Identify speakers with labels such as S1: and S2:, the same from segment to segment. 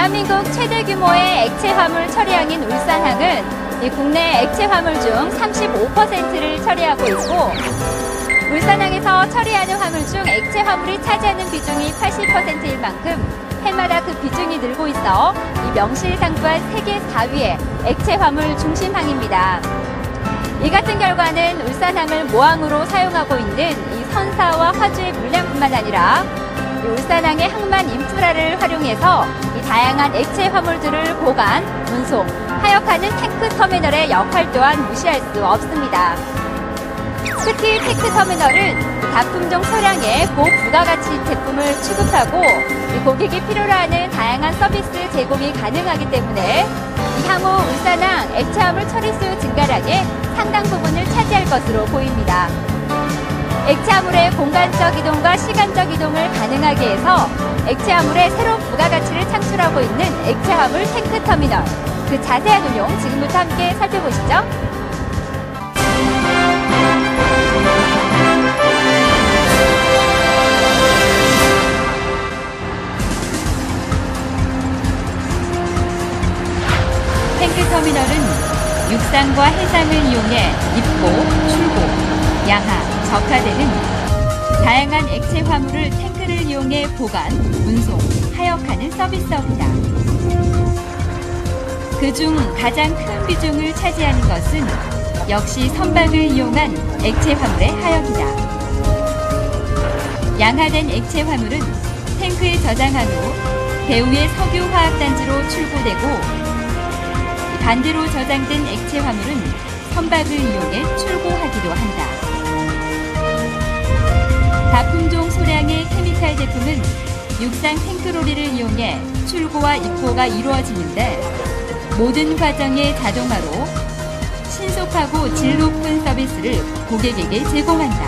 S1: 대한민국 최대 규모의 액체 화물 처리항인 울산항은 국내 액체 화물 중 35%를 처리하고 있고, 울산항에서 처리하는 화물 중 액체 화물이 차지하는 비중이 80%일 만큼 해마다 그 비중이 늘고 있어 이 명실상부한 세계 4위의 액체 화물 중심항입니다. 이 같은 결과는 울산항을 모항으로 사용하고 있는 이 선사와 화주의 물량뿐만 아니라 이 울산항의 항만 인프라를 활용해서 이 다양한 액체 화물들을 보관, 운송, 하역하는 탱크 터미널의 역할 또한 무시할 수 없습니다. 특히 탱크 터미널은 다품종 소량의 고부가가치 제품을 취급하고 고객이 필요로 하는 다양한 서비스 제공이 가능하기 때문에 향후 울산항 액체 화물 처리수 증가량의 상당 부분을 차지할 것으로 보입니다. 액체 화물의 공간적 이동과 시간적 이동을 가능하게 해서 액체 화물의 새로운 부가가치를 창출하고 있는 액체 화물 탱크 터미널. 그 자세한 운용 지금부터 함께 살펴보시죠. 탱크 터미널은 육상과 해상을 이용해 입고, 출고, 양하, 적하되는 다양한 액체 화물을 탱크를 이용해 보관, 운송, 하역하는 서비스업이다. 그중 가장 큰 비중을 차지하는 것은 역시 선박을 이용한 액체 화물의 하역이다. 양하된 액체 화물은 탱크에 저장한 후 배후의 석유화학단지로 출고되고, 반대로 저장된 액체 화물은 선박을 이용해 출고하기도 한다. 다품종 소량의 케미칼 제품은 육상 탱크로리를 이용해 출고와 입고가 이루어지는데, 모든 과정의 자동화로 신속하고 질 높은 서비스를 고객에게 제공한다.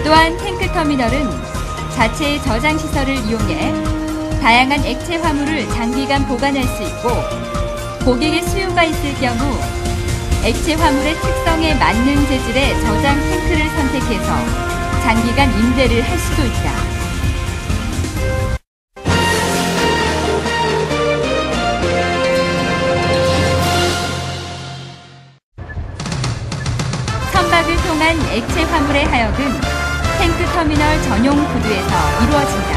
S1: 또한 탱크 터미널은 자체의 저장 시설을 이용해 다양한 액체 화물을 장기간 보관할 수 있고, 고객의 수요가 있을 경우 액체 화물의 특성에 맞는 재질의 저장 탱크를 선택해서 장기간 임대를 할 수도 있다. 선박을 통한 액체 화물의 하역은 탱크 터미널 전용 구두에서 이루어진다.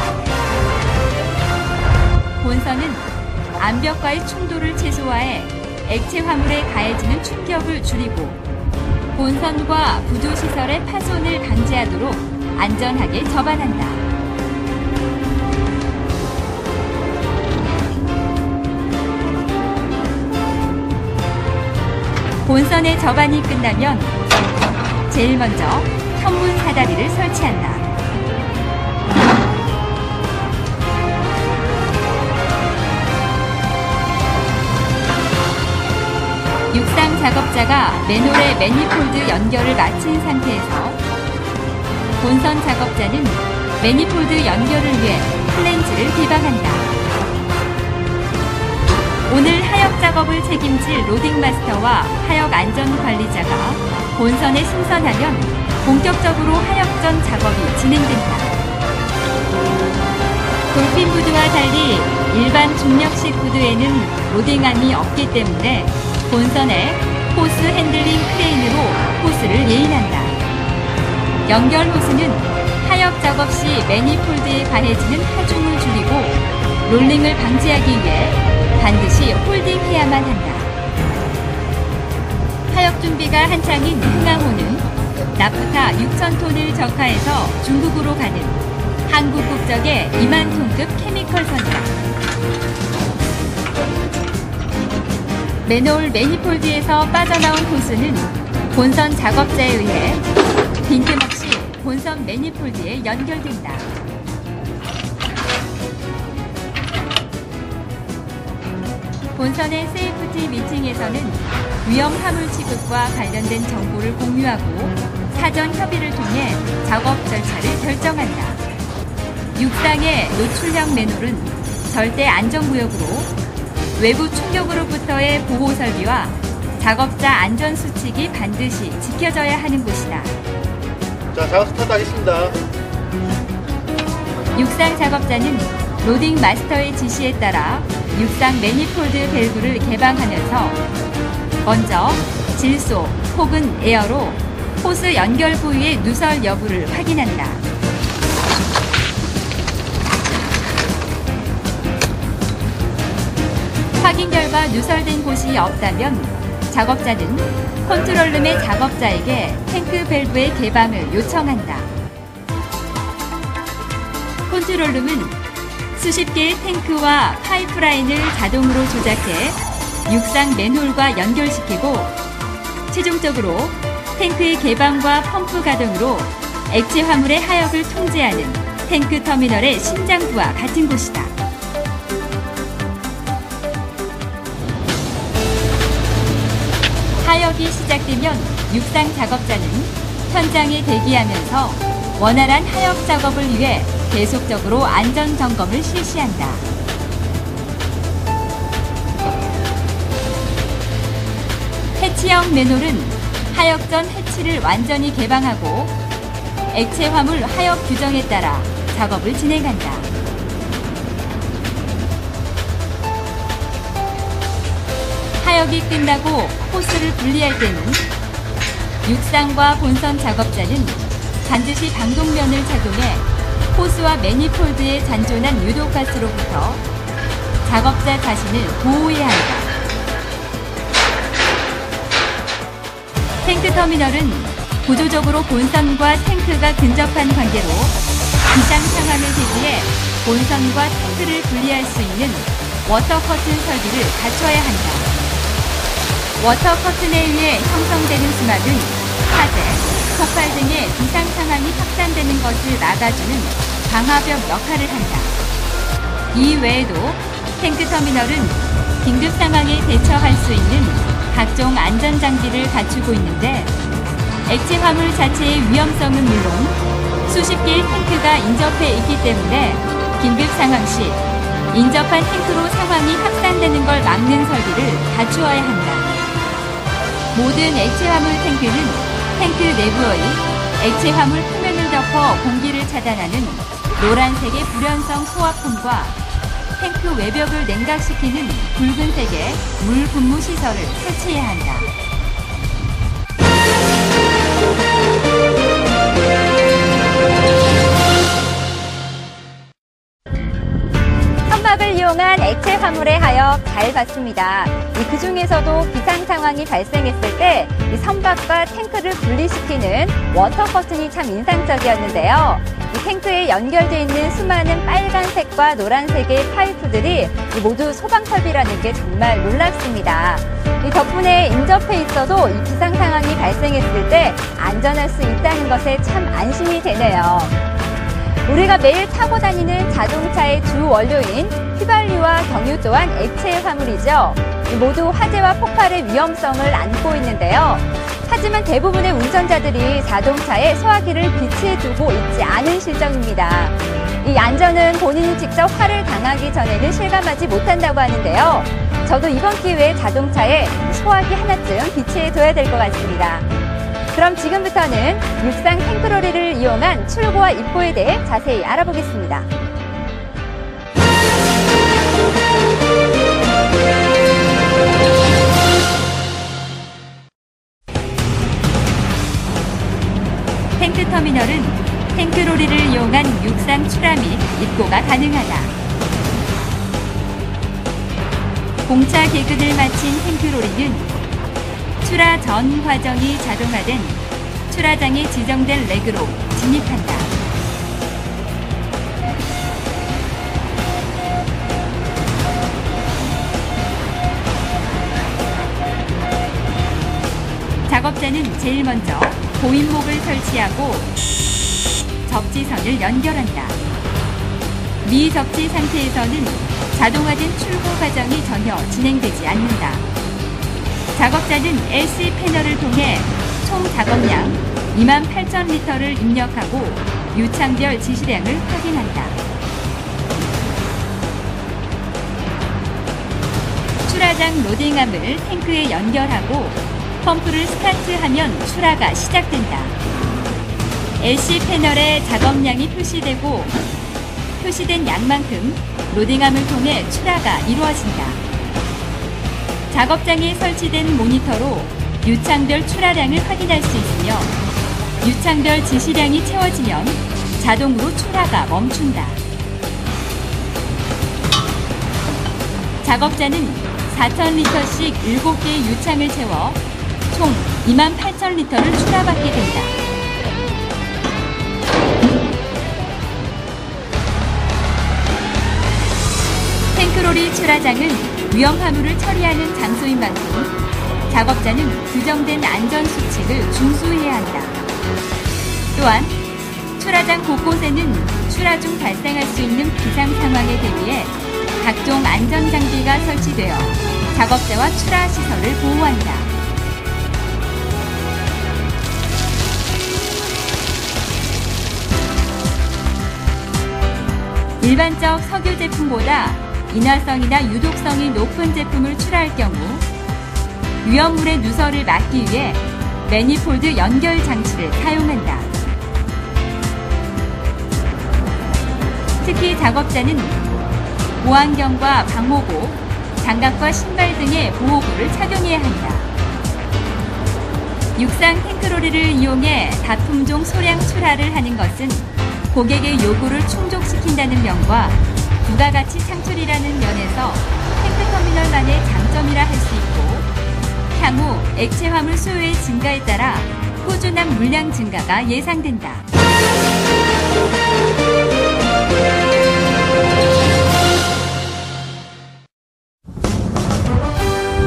S1: 본선은 암벽과의 충돌을 최소화해 액체 화물에 가해지는 충격을 줄이고, 본선과 부두 시설의 파손을 방지하도록 안전하게 접안한다. 본선의 접안이 끝나면 제일 먼저 현문 사다리를 설치한다. 육상 작업자가 맨홀의 매니폴드 연결을 마친 상태에서 본선 작업자는 매니폴드 연결을 위해 플랜지를 비방한다. 오늘 하역 작업을 책임질 로딩마스터와 하역 안전관리자가 본선에 승선하면 본격적으로 하역전 작업이 진행된다. 돌핀 부두와 달리 일반 중력식 부두에는 로딩암이 없기 때문에 본선에 호스 핸들링 크레인으로 호스를 예인한다. 연결 호스는 하역 작업 시 매니폴드에 가해지는 하중을 줄이고 롤링을 방지하기 위해 반드시 홀딩해야만 한다. 하역 준비가 한창인 흥항호는 나프타 6,000톤을 적하해서 중국으로 가는 한국 국적의 2만 톤급 케미컬선이다. 맨홀 매니폴드에서 빠져나온 호스는 본선 작업자에 의해 빈틈없이 본선 매니폴드에 연결된다. 본선의 세이프티 미팅에서는 위험 화물 취급과 관련된 정보를 공유하고 사전 협의를 통해 작업 절차를 결정한다. 육상의 노출형 맨홀은 절대 안전구역으로 외부 충격으로부터의 보호 설비와 작업자 안전 수칙이 반드시 지켜져야 하는 곳이다.
S2: 자, 작업 스타트 하겠습니다.
S1: 육상 작업자는 로딩 마스터의 지시에 따라 육상 매니폴드 밸브를 개방하면서 먼저 질소 혹은 에어로 호스 연결 부위의 누설 여부를 확인한다. 확인 결과 누설된 곳이 없다면 작업자는 컨트롤룸의 작업자에게 탱크 밸브의 개방을 요청한다. 컨트롤룸은 수십 개의 탱크와 파이프라인을 자동으로 조작해 육상 맨홀과 연결시키고 최종적으로 탱크의 개방과 펌프 가동으로 액체 화물의 하역을 통제하는 탱크 터미널의 심장부와 같은 곳이다. 하역이 시작되면 육상 작업자는 현장에 대기하면서 원활한 하역 작업을 위해 계속적으로 안전 점검을 실시한다. 해치형 맨홀은 하역 전 해치를 완전히 개방하고 액체 화물 하역 규정에 따라 작업을 진행한다. 하역이 끝나고 호스를 분리할 때는 육상과 본선 작업자는 반드시 방독면을 착용해 호스와 매니폴드에 잔존한 유독가스로부터 작업자 자신을 보호해야 한다. 탱크 터미널은 구조적으로 본선과 탱크가 근접한 관계로 비상 상황을 대비해 본선과 탱크를 분리할 수 있는 워터 커튼 설비를 갖춰야 한다. 워터 커튼에 의해 형성되는 수막은 화재, 폭발 등의 비상 상황이 확산되는 것을 막아주는 방화벽 역할을 한다. 이 외에도 탱크 터미널은 긴급 상황에 대처할 수 있는 각종 안전장비를 갖추고 있는데 액체 화물 자체의 위험성은 물론 수십 개의 탱크가 인접해 있기 때문에 긴급 상황 시 인접한 탱크로 상황이 확산되는 걸 막는 설비를 갖추어야 한다. 모든 액체 화물 탱크는 탱크 내부의 액체 화물 표면을 덮어 공기를 차단하는 노란색의 불연성 소화품과 탱크 외벽을 냉각시키는 붉은색의 물 분무 시설을 설치해야 한다. 선박을 이용한 액체 화물의 하역 잘 봤습니다. 그 중에서도 비상 상황이 발생했을 때 이 선박과 탱크를 분리시키는 워터 커튼이 참 인상적이었는데요. 이 탱크에 연결되어 있는 수많은 빨간색과 노란색의 파이프들이 모두 소방설비라는 게 정말 놀랍습니다. 이 덕분에 인접해 있어도 이 비상 상황이 발생했을 때 안전할 수 있다는 것에 참 안심이 되네요. 우리가 매일 타고 다니는 자동차의 주 원료인 휘발유와 경유 또한 액체 화물이죠. 모두 화재와 폭발의 위험성을 안고 있는데요. 하지만 대부분의 운전자들이 자동차에 소화기를 비치해두고 있지 않은 실정입니다. 이 안전은 본인이 직접 화를 당하기 전에는 실감하지 못한다고 하는데요. 저도 이번 기회에 자동차에 소화기 하나쯤 비치해둬야 될 것 같습니다. 그럼 지금부터는 육상 탱크로리를 이용한 출고와 입고에 대해 자세히 알아보겠습니다. 탱크 터미널은 탱크로리를 이용한 육상 출하 및 입고가 가능하다. 공차 개근을 마친 탱크로리는 출하 전 과정이 자동화된 출하장에 지정된 렉으로 진입한다. 작업자는 제일 먼저 보인목을 설치하고 접지선을 연결한다. 미접지 상태에서는 자동화된 출고 과정이 전혀 진행되지 않는다. 작업자는 LC 패널을 통해 총 작업량 28,000리터를 입력하고 유창별 지시량을 확인한다. 출하장 로딩함을 탱크에 연결하고 펌프를 스타트하면 출하가 시작된다. LC 패널에 작업량이 표시되고 표시된 양만큼 로딩함을 통해 출하가 이루어진다. 작업장에 설치된 모니터로 유창별 출하량을 확인할 수 있으며 유창별 지시량이 채워지면 자동으로 출하가 멈춘다. 작업자는 4,000리터씩 7개의 유창을 채워 총 28,000리터를 출하받게 된다. 탱크로리 출하장은 위험 화물을 처리하는 장소인 만큼 작업자는 규정된 안전 수칙을 준수해야 한다. 또한 출하장 곳곳에는 출하 중 발생할 수 있는 비상 상황에 대비해 각종 안전 장비가 설치되어 작업자와 출하 시설을 보호한다. 일반적 석유 제품보다 인화성이나 유독성이 높은 제품을 출하할 경우 위험물의 누설을 막기 위해 매니폴드 연결 장치를 사용한다. 특히 작업자는 보안경과 방호복, 장갑과 신발 등의 보호구를 착용해야 한다. 육상 탱크로리를 이용해 다품종 소량 출하를 하는 것은 고객의 요구를 충족시킨다는 면과 부가가치 창출이라는 면에서 탱크터미널만의 장점이라 할 수 있고 향후 액체 화물 수요의 증가에 따라 꾸준한 물량 증가가 예상된다.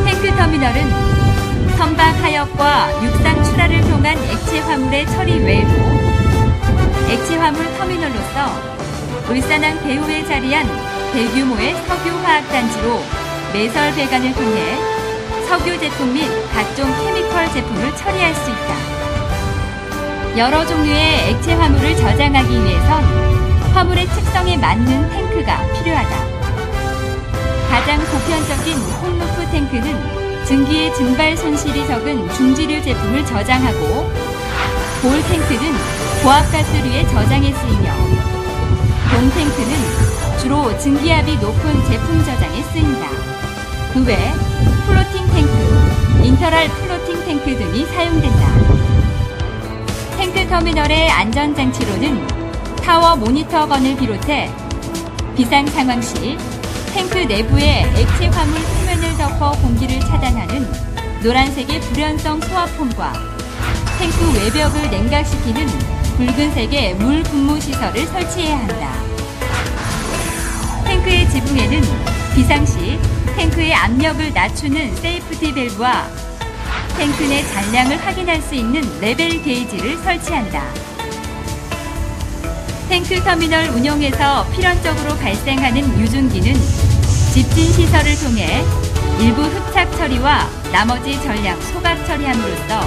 S1: 탱크터미널은 선박 하역과 육상 출하를 통한 액체 화물의 처리 외에도 액체 화물 터미널로서 울산항 배후에 자리한 대규모의 석유화학단지로 매설 배관을 통해 석유 제품 및 각종 케미컬 제품을 처리할 수 있다. 여러 종류의 액체 화물을 저장하기 위해선 화물의 특성에 맞는 탱크가 필요하다. 가장 보편적인 홀루프 탱크는 증기의 증발 손실이 적은 중지류 제품을 저장하고 볼 탱크는 고압가스류의 저장에 쓰이며 돔 탱크는 주로 증기압이 높은 제품 저장에 쓰인다. 그 외 플로팅 탱크, 인터럴 플로팅 탱크 등이 사용된다. 탱크 터미널의 안전장치로는 타워 모니터건을 비롯해 비상 상황 시 탱크 내부에 액체 화물 표면을 덮어 공기를 차단하는 노란색의 불연성 소화폼과 탱크 외벽을 냉각시키는 붉은색의 물 분무 시설을 설치해야 한다. 탱크의 지붕에는 비상시 탱크의 압력을 낮추는 세이프티 밸브와 탱크 내 잔량을 확인할 수 있는 레벨 게이지를 설치한다. 탱크 터미널 운용에서 필연적으로 발생하는 유증기는 집진 시설을 통해 일부 흡착 처리와 나머지 전량 소각 처리함으로써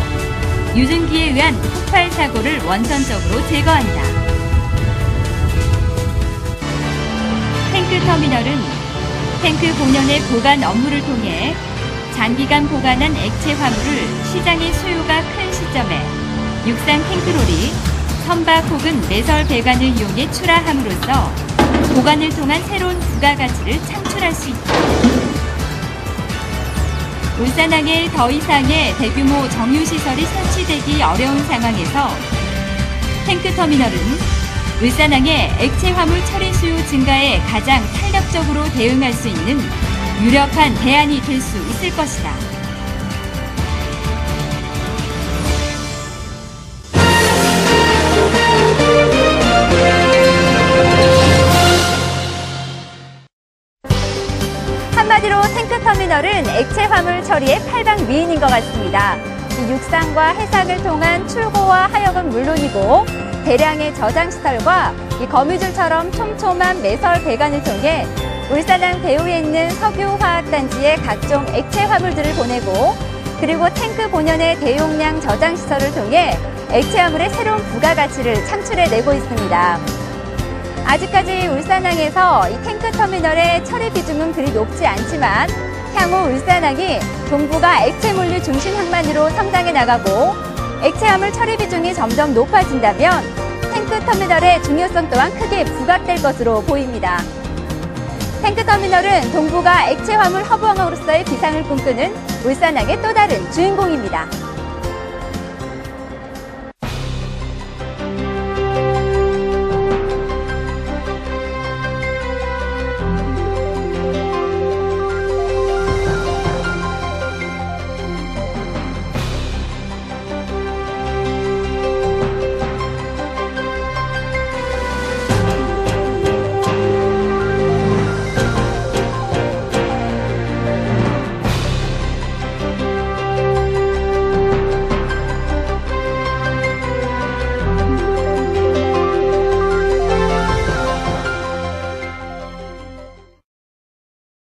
S1: 유증기에 의한 폭발 사고를 원천적으로 제거한다. 탱크 터미널은 탱크 본연의 보관 업무를 통해 장기간 보관한 액체 화물을 시장의 수요가 큰 시점에 육상 탱크로리, 선박 혹은 매설 배관을 이용해 출하함으로써 보관을 통한 새로운 부가가치를 창출할 수 있다. 울산항에 더 이상의 대규모 정유시설이 설치되기 어려운 상황에서 탱크터미널은 울산항의 액체 화물 처리 수요 증가에 가장 탄력적으로 대응할 수 있는 유력한 대안이 될 수 있을 것이다. 한마디로 탱크터미널은 액체 화물 처리의 팔방미인인 것 같습니다. 육상과 해상을 통한 출고와 하역은 물론이고 대량의 저장시설과 이 거미줄처럼 촘촘한 매설 배관을 통해 울산항 배후에 있는 석유화학단지에 각종 액체 화물들을 보내고 그리고 탱크 본연의 대용량 저장시설을 통해 액체 화물의 새로운 부가가치를 창출해내고 있습니다. 아직까지 울산항에서 이 탱크터미널의 처리 비중은 그리 높지 않지만 향후 울산항이 동부가 액체 물류 중심 항만으로 성장해 나가고 액체 화물 처리 비중이 점점 높아진다면 탱크 터미널의 중요성 또한 크게 부각될 것으로 보입니다. 탱크 터미널은 동부가 액체 화물 허브 항으로서의 비상을 꿈꾸는 울산항의 또 다른 주인공입니다.